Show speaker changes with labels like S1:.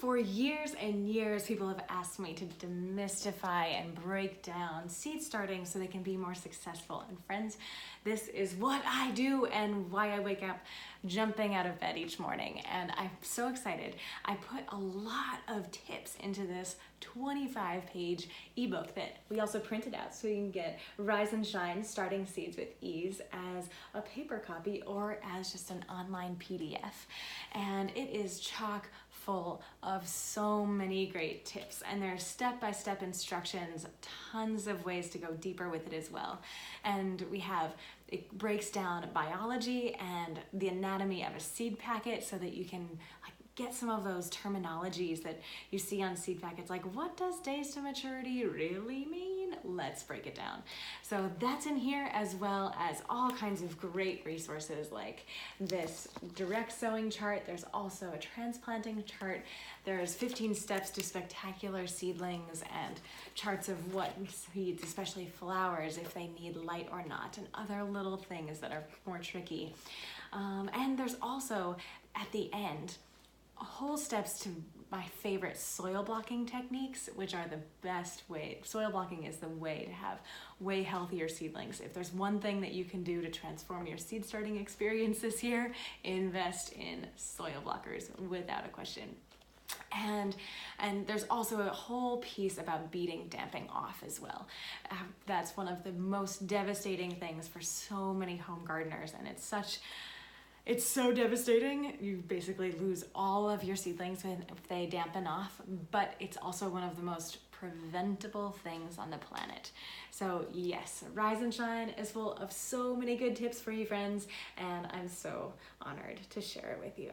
S1: For years and years, people have asked me to demystify and break down seed starting so they can be more successful. And friends, this is what I do and why I wake up jumping out of bed each morning. And I'm so excited. I put a lot of tips into this 25-page ebook that we also printed out so you can get Rise and Shine Starting Seeds with Ease as a paper copy or as just an online PDF. And it is chock full of so many great tips, and there's step-by-step instructions, tons of ways to go deeper with it as well. And it breaks down biology and the anatomy of a seed packet so that you can get some of those terminologies that you see on seed packets, like what does days to maturity really mean? Let's break it down. So that's in here, as well as all kinds of great resources like this direct sowing chart. There's also a transplanting chart. There's 15 steps to spectacular seedlings and charts of what seeds, especially flowers, if they need light or not, and other little things that are more tricky. And there's also, at the end, whole steps to my favorite soil blocking techniques, which are the best way. Soil blocking is the way to have way healthier seedlings. If there's one thing that you can do to transform your seed starting experience this year, invest in soil blockers without a question. And there's also a whole piece about beating damping off as well. That's one of the most devastating things for so many home gardeners, and it's so devastating. You basically lose all of your seedlings if they dampen off, but it's also one of the most preventable things on the planet. So yes, Rise and Shine is full of so many good tips for you friends, and I'm so honored to share it with you.